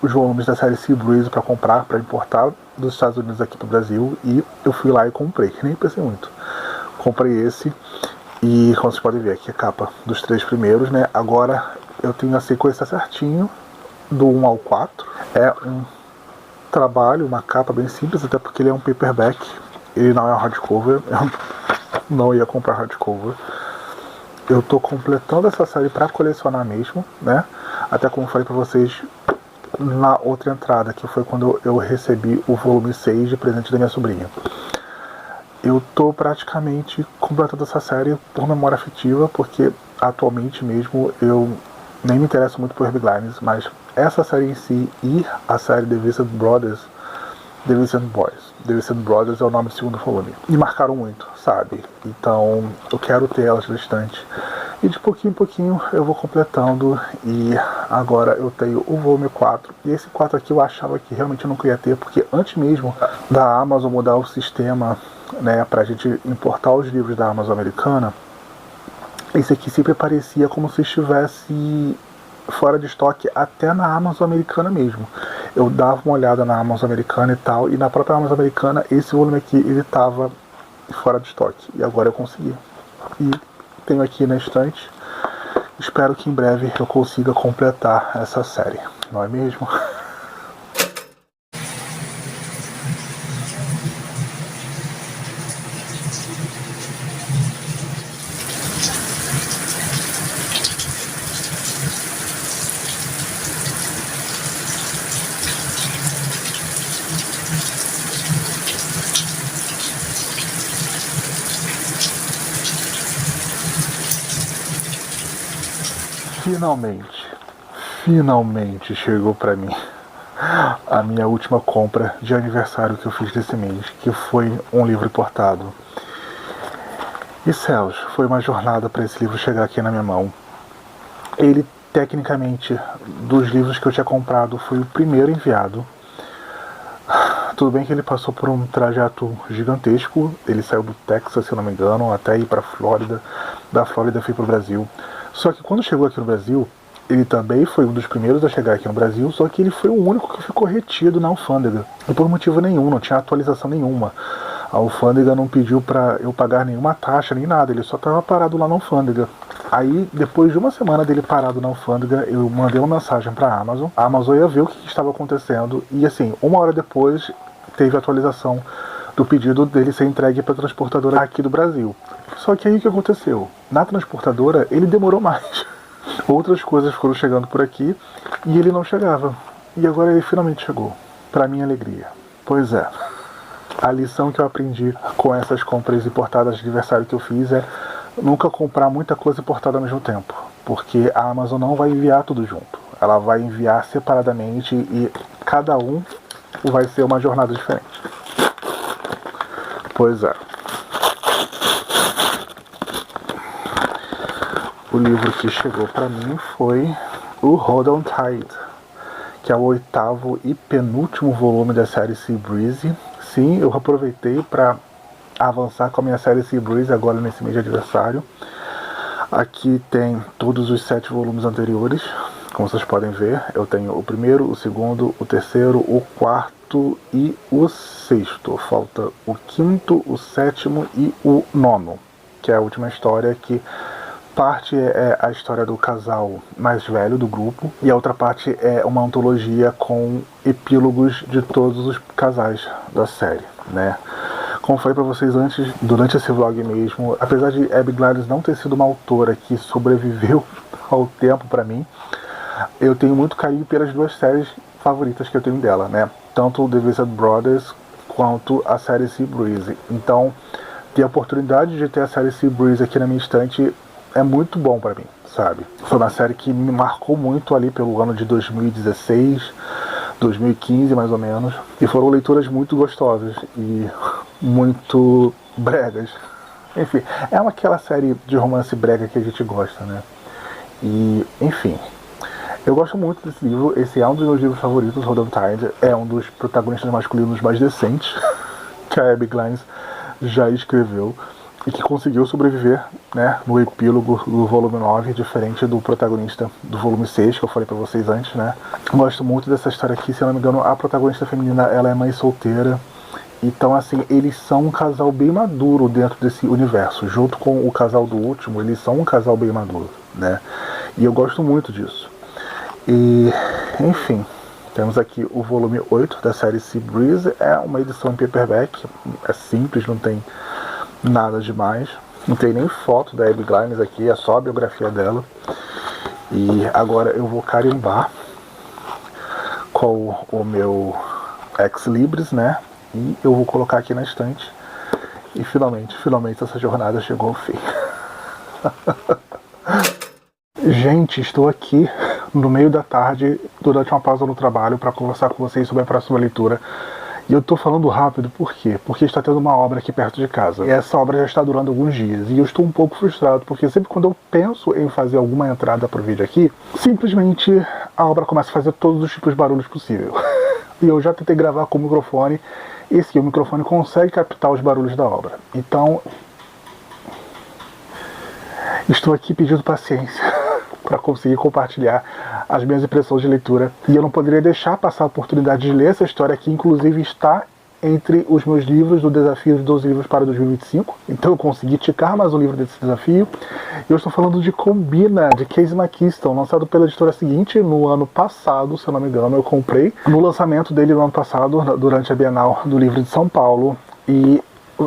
os volumes da série Sea Breeze para comprar, para importar dos Estados Unidos aqui pro Brasil, e eu fui lá e comprei, nem pensei muito. Comprei esse, e como vocês podem ver aqui a capa dos 3 primeiros, né, agora eu tenho a sequência certinho, do 1 ao 4. É um trabalho, uma capa bem simples, até porque ele é um paperback, ele não é um hardcover, eu não ia comprar hardcover. Eu tô completando essa série para colecionar mesmo, né, até como eu falei pra vocês na outra entrada, que foi quando eu recebi o volume 6 de presente da minha sobrinha. Eu tô praticamente completando essa série por memória afetiva, porque atualmente mesmo eu nem me interesso muito por Abby Glines, mas essa série em si e a série The Viscid Brothers The Recent Boys. The Recent Brothers é o nome do segundo volume. Me marcaram muito, sabe? Então eu quero ter elas na estante. E de pouquinho em pouquinho eu vou completando. E agora eu tenho o volume 4. E esse 4 aqui eu achava que realmente eu não queria ter, porque antes mesmo da Amazon mudar o sistema, né, pra gente importar os livros da Amazon americana, esse aqui sempre parecia como se estivesse fora de estoque até na Amazon americana mesmo. Eu dava uma olhada na Amazon americana e tal, e na própria Amazon americana esse volume aqui ele estava fora de estoque, e agora eu consegui. E tenho aqui na estante. Espero que em breve eu consiga completar essa série, não é mesmo? Finalmente chegou pra mim a minha última compra de aniversário que eu fiz desse mês, que foi um livro importado. E céus, foi uma jornada para esse livro chegar aqui na minha mão. Ele, tecnicamente, dos livros que eu tinha comprado, foi o primeiro enviado. Tudo bem que ele passou por um trajeto gigantesco. Ele saiu do Texas, se eu não me engano, até ir para a Flórida. Da Flórida foi para o Brasil. Só que quando chegou aqui no Brasil, ele também foi um dos primeiros a chegar aqui no Brasil, só que ele foi o único que ficou retido na alfândega. E por motivo nenhum, não tinha atualização nenhuma. A alfândega não pediu para eu pagar nenhuma taxa, nem nada, ele só estava parado lá na alfândega. Aí, depois de uma semana dele parado na alfândega, eu mandei uma mensagem para a Amazon ia ver o que estava acontecendo, e assim, uma hora depois teve a atualização do pedido dele ser entregue para a transportadora aqui do Brasil. Só que aí o que aconteceu? Na transportadora, ele demorou mais. Outras coisas foram chegando por aqui e ele não chegava. E agora ele finalmente chegou, para minha alegria. Pois é, a lição que eu aprendi com essas compras importadas de aniversário que eu fiz é nunca comprar muita coisa importada ao mesmo tempo, porque a Amazon não vai enviar tudo junto. Ela vai enviar separadamente e cada um vai ser uma jornada diferente. Pois é. O livro que chegou para mim foi o Hold On Tight, que é o 8º e penúltimo volume da série Sea Breeze. Sim, eu aproveitei para avançar com a minha série Sea Breeze agora nesse mês de aniversário. Aqui tem todos os 7 volumes anteriores, como vocês podem ver. Eu tenho o primeiro, o segundo, o terceiro, o quarto e o sexto. Falta o quinto, o sétimo e o nono, que é a última história, que parte é a história do casal mais velho do grupo e a outra parte é uma antologia com epílogos de todos os casais da série, né? Como falei pra vocês antes, durante esse vlog mesmo, apesar de Abby Gladys não ter sido uma autora que sobreviveu ao tempo pra mim, eu tenho muito carinho pelas 2 séries favoritas que eu tenho dela, né? Tanto o The Recent Brothers quanto a série Sea Breeze. Então, ter a oportunidade de ter a série Sea Breeze aqui na minha estante é muito bom pra mim, sabe? Foi uma série que me marcou muito ali pelo ano de 2016, 2015 mais ou menos. E foram leituras muito gostosas e muito bregas. Enfim, é aquela série de romance brega que a gente gosta, né? E, enfim, eu gosto muito desse livro. Esse é um dos meus livros favoritos, Hold On Tight. É um dos protagonistas masculinos mais decentes que a Abby Glines já escreveu e que conseguiu sobreviver, né, no epílogo do volume 9, diferente do protagonista do volume 6, que eu falei pra vocês antes, né. Gosto muito dessa história aqui. Se eu não me engano, a protagonista feminina, ela é mãe solteira. Então, assim, eles são um casal bem maduro dentro desse universo. Junto com o casal do último, eles são um casal bem maduro, né. E eu gosto muito disso. E, enfim, temos aqui o volume 8 da série Sea Breeze. É uma edição em paperback, é simples, não tem nada demais. Não tem nem foto da Abby Glines aqui, é só a biografia dela. E agora eu vou carimbar com o meu Ex Libris, né? E eu vou colocar aqui na estante. E finalmente essa jornada chegou ao fim. Gente, estou aqui no meio da tarde, durante uma pausa no trabalho, para conversar com vocês sobre a próxima leitura. E eu tô falando rápido por quê? Porque está tendo uma obra aqui perto de casa. E essa obra já está durando alguns dias. E eu estou um pouco frustrado, porque sempre quando eu penso em fazer alguma entrada pro vídeo aqui, simplesmente a obra começa a fazer todos os tipos de barulhos possíveis. E eu já tentei gravar com o microfone, e sim, o microfone consegue captar os barulhos da obra. Então, estou aqui pedindo paciência para conseguir compartilhar as minhas impressões de leitura. E eu não poderia deixar passar a oportunidade de ler essa história, que inclusive está entre os meus livros do desafio de 12 livros para 2025. Então eu consegui ticar mais um livro desse desafio. Eu estou falando de Combina, de Casey McKeeston, lançado pela editora seguinte no ano passado, se eu não me engano. Eu comprei no lançamento dele no ano passado, durante a Bienal do Livro de São Paulo. E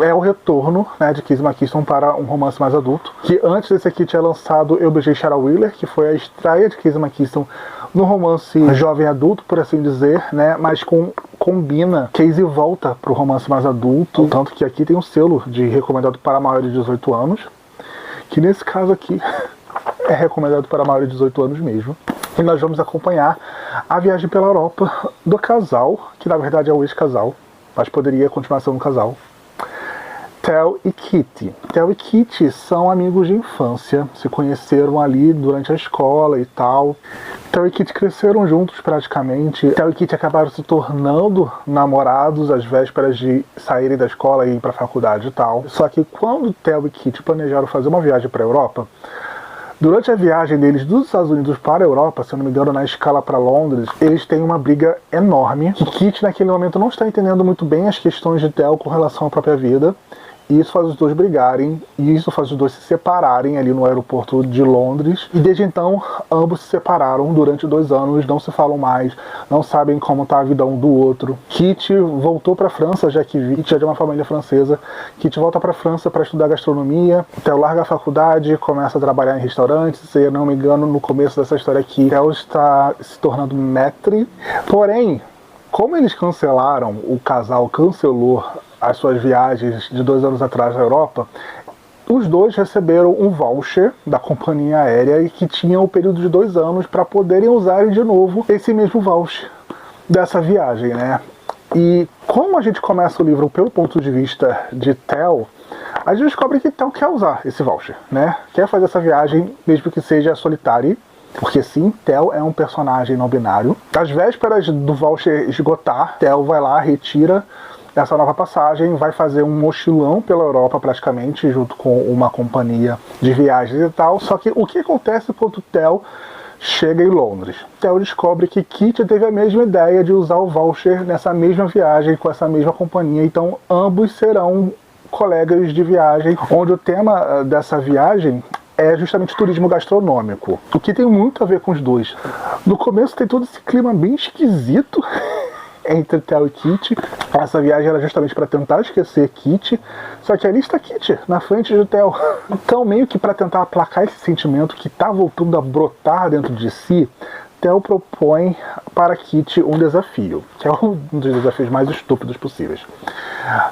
é o retorno, né, de Casey McKeeston para um romance mais adulto, que antes desse aqui tinha lançado Eu Beijei Sarah Wheeler, que foi a estreia de Casey McKeeston no romance jovem adulto, por assim dizer, né, mas Combina, Casey volta para o romance mais adulto, tanto que aqui tem um selo de recomendado para maiores de 18 anos, que nesse caso aqui é recomendado para maiores de 18 anos mesmo. E nós vamos acompanhar a viagem pela Europa do casal, que na verdade é o ex-casal, mas poderia continuar sendo um casal, Tel e Kitty. Tel e Kitty são amigos de infância, se conheceram ali durante a escola e tal. Tel e Kitty cresceram juntos praticamente. Tel e Kitty acabaram se tornando namorados às vésperas de saírem da escola e ir para a faculdade e tal. Só que quando Tel e Kitty planejaram fazer uma viagem para a Europa, durante a viagem deles dos Estados Unidos para a Europa, se eu não me engano, na escala para Londres, eles têm uma briga enorme. E Kitty naquele momento não está entendendo muito bem as questões de Tel com relação à própria vida. E isso faz os dois brigarem, e isso faz os dois se separarem ali no aeroporto de Londres. E desde então, ambos se separaram durante 2 anos, não se falam mais, não sabem como está a vida um do outro. Kitty voltou para a França, já que Kitty é de uma família francesa. Kitty volta para a França para estudar gastronomia. Theo larga a faculdade, começa a trabalhar em restaurantes. Se eu não me engano, no começo dessa história aqui, Theo está se tornando maître. Porém, como eles cancelaram, o casal cancelou as suas viagens de 2 anos atrás na Europa, os dois receberam um voucher da companhia aérea e que tinha o período de 2 anos para poderem usarem de novo esse mesmo voucher dessa viagem, né? E como a gente começa o livro pelo ponto de vista de Tel, a gente descobre que Tel quer usar esse voucher, né? Quer fazer essa viagem, mesmo que seja solitária. Porque sim, Tel é um personagem não binário. Às vésperas do voucher esgotar, Tel vai lá, retira essa nova passagem, vai fazer um mochilão pela Europa praticamente, junto com uma companhia de viagens e tal. Só que o que acontece quando Tel chega em Londres? Tel descobre que Kitty teve a mesma ideia de usar o voucher nessa mesma viagem, com essa mesma companhia. Então ambos serão colegas de viagem, onde o tema dessa viagem é justamente turismo gastronômico, o que tem muito a ver com os dois. No começo tem todo esse clima bem esquisito entre Tel e Kitty. Essa viagem era justamente para tentar esquecer Kitty, só que ali está Kitty, na frente de Tel. Então, meio que para tentar aplacar esse sentimento que está voltando a brotar dentro de si, Tel propõe para Kitty um desafio, que é um dos desafios mais estúpidos possíveis,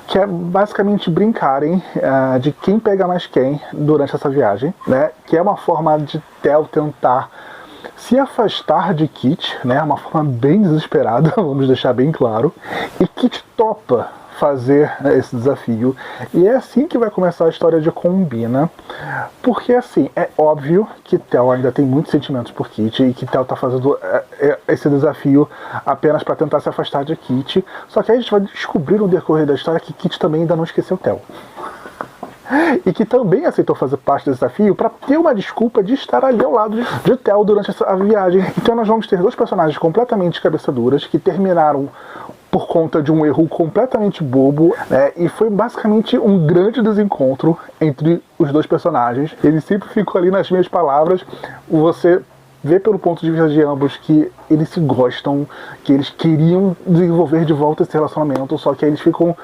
que é basicamente brincarem de quem pega mais quem durante essa viagem, né? Que é uma forma de Tel tentar se afastar de Kitty, né? Uma forma bem desesperada, vamos deixar bem claro, e Kitty topa fazer esse desafio, e é assim que vai começar a história de Combina, porque assim, é óbvio que Tel ainda tem muitos sentimentos por Kitty, e que Tel tá fazendo esse desafio apenas para tentar se afastar de Kitty, só que aí a gente vai descobrir no decorrer da história que Kitty também ainda não esqueceu Tel. E que também aceitou fazer parte do desafio para ter uma desculpa de estar ali ao lado de Tel durante a viagem. Então nós vamos ter 2 personagens completamente cabeçaduras que terminaram por conta de um erro completamente bobo, né? E foi basicamente um grande desencontro entre os 2 personagens. Eles sempre ficam ali nas minhas palavras. Você vê pelo ponto de vista de ambos que eles se gostam, que eles queriam desenvolver de volta esse relacionamento, só que aí eles ficam...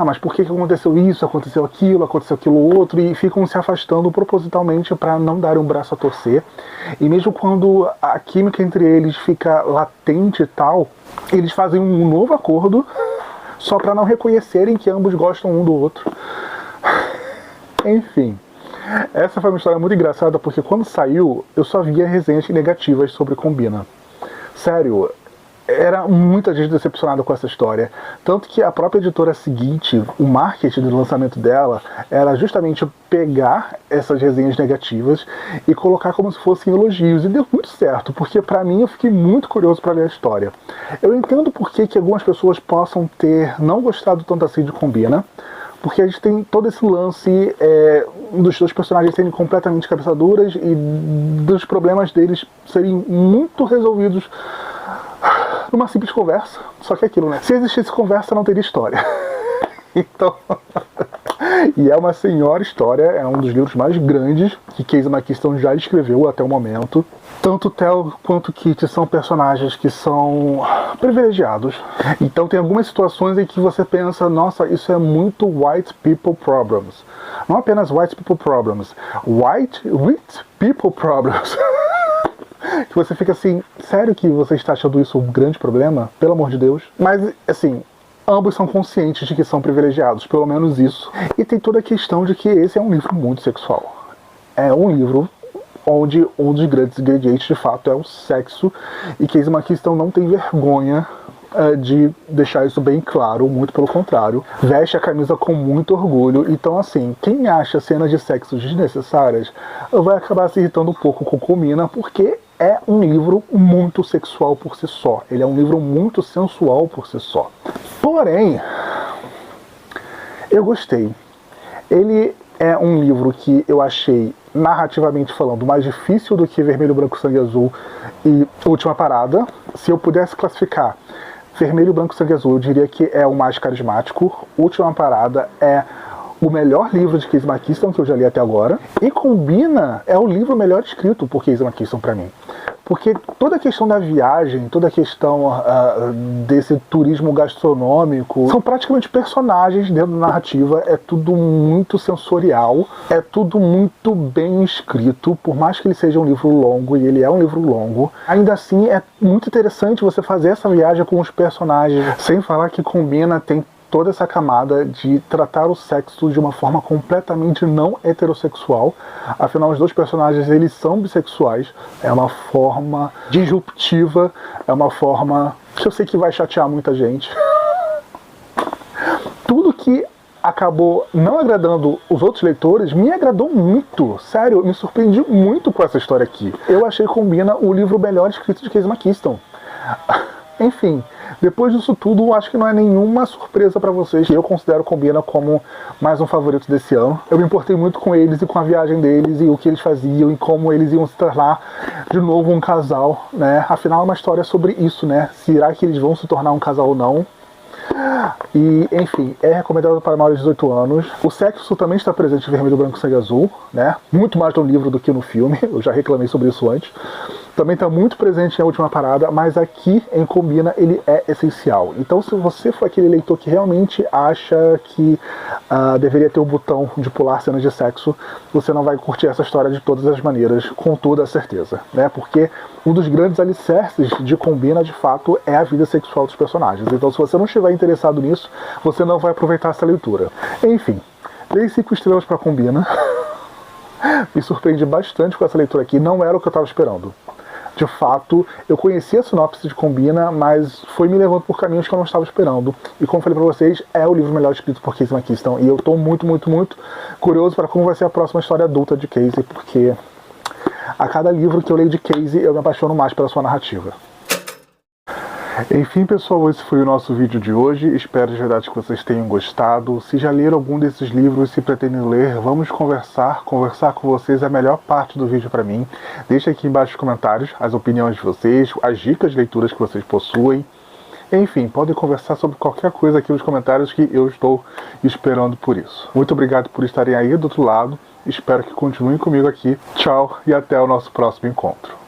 mas por que aconteceu isso, aconteceu aquilo outro, e ficam se afastando propositalmente para não darem um braço a torcer. E mesmo quando a química entre eles fica latente e tal, eles fazem um novo acordo só para não reconhecerem que ambos gostam um do outro. Enfim, essa foi uma história muito engraçada, porque quando saiu eu só via resenhas negativas sobre Combina. Sério, era muita gente decepcionada com essa história. Tanto que a própria editora seguinte, o marketing do lançamento dela, era justamente pegar essas resenhas negativas e colocar como se fossem elogios. E deu muito certo, porque pra mim eu fiquei muito curioso pra ler a história. Eu entendo por que algumas pessoas possam ter não gostado tanto assim de Combina, porque a gente tem todo esse lance dos dois personagens serem completamente cabeçaduras e dos problemas deles serem muito resolvidos numa simples conversa. Só que é aquilo, né? Se existisse conversa, não teria história. Então... E é uma senhora história, é um dos livros mais grandes que Casey McKiston já escreveu até o momento. Tanto Theo quanto Kitty são personagens que são privilegiados. Então tem algumas situações em que você pensa, nossa, isso é muito white people problems. Não apenas white people problems, white people problems. Que você fica assim, sério que você está achando isso um grande problema? Pelo amor de Deus. Mas, assim, ambos são conscientes de que são privilegiados, pelo menos isso. E tem toda a questão de que esse é um livro muito sexual. É um livro onde um dos grandes ingredientes, de fato, é o sexo. E Casey McKiston não tem vergonha de deixar isso bem claro, muito pelo contrário. Veste a camisa com muito orgulho. Então, assim, quem acha cenas de sexo desnecessárias vai acabar se irritando um pouco com Combina, porque é um livro muito sexual por si só. Ele é um livro muito sensual por si só. Porém, eu gostei. Ele é um livro que eu achei, narrativamente falando, mais difícil do que Vermelho, Branco, Sangue Azul e Última Parada. Se eu pudesse classificar Vermelho, Branco, Sangue Azul, eu diria que é o mais carismático. Última Parada é o melhor livro de Casey McKiston que eu já li até agora. E Combina é o livro melhor escrito por Casey McKiston pra mim. Porque toda a questão da viagem, toda a questão desse turismo gastronômico, são praticamente personagens dentro da narrativa, é tudo muito sensorial, é tudo muito bem escrito, por mais que ele seja um livro longo, e ele é um livro longo, ainda assim é muito interessante você fazer essa viagem com os personagens, sem falar que Combina tem toda essa camada de tratar o sexo de uma forma completamente não heterossexual. Afinal, os dois personagens, eles são bissexuais. É uma forma disruptiva, é uma forma que eu sei que vai chatear muita gente. Tudo que acabou não agradando os outros leitores, me agradou muito. Sério, eu me surpreendi muito com essa história aqui. Eu achei Combina o livro melhor escrito de Casey McKiston. Enfim, depois disso tudo, acho que não é nenhuma surpresa pra vocês que eu considero Combina como mais um favorito desse ano. Eu me importei muito com eles e com a viagem deles e o que eles faziam e como eles iam se tornar de novo um casal, né? Afinal, é uma história sobre isso, né? Será que eles vão se tornar um casal ou não? E, enfim, é recomendado para maiores de 18 anos. O sexo também está presente em Vermelho, Branco, Sangue Azul, né? Muito mais no livro do que no filme, eu já reclamei sobre isso antes. Também está muito presente na Última Parada, mas aqui em Combina ele é essencial. Então, se você for aquele leitor que realmente acha que deveria ter o botão de pular cenas de sexo, você não vai curtir essa história de todas as maneiras, com toda a certeza, né? Porque um dos grandes alicerces de Combina, de fato, é a vida sexual dos personagens. Então, se você não estiver interessado nisso, você não vai aproveitar essa leitura. Enfim, dei 5 estrelas para Combina. Me surpreendi bastante com essa leitura aqui, não era o que eu estava esperando. De fato, eu conhecia a sinopse de Combina, mas foi me levando por caminhos que eu não estava esperando. E como falei pra vocês, é o livro melhor escrito por Casey McKiston. E eu tô muito, muito, muito curioso para como vai ser a próxima história adulta de Casey, porque a cada livro que eu leio de Casey, eu me apaixono mais pela sua narrativa. Enfim, pessoal, esse foi o nosso vídeo de hoje. Espero de verdade que vocês tenham gostado. Se já leram algum desses livros, se pretendem ler, vamos conversar. Conversar com vocês é a melhor parte do vídeo para mim. Deixe aqui embaixo nos comentários as opiniões de vocês, as dicas de leituras que vocês possuem. Enfim, podem conversar sobre qualquer coisa aqui nos comentários que eu estou esperando por isso. Muito obrigado por estarem aí do outro lado. Espero que continuem comigo aqui. Tchau e até o nosso próximo encontro.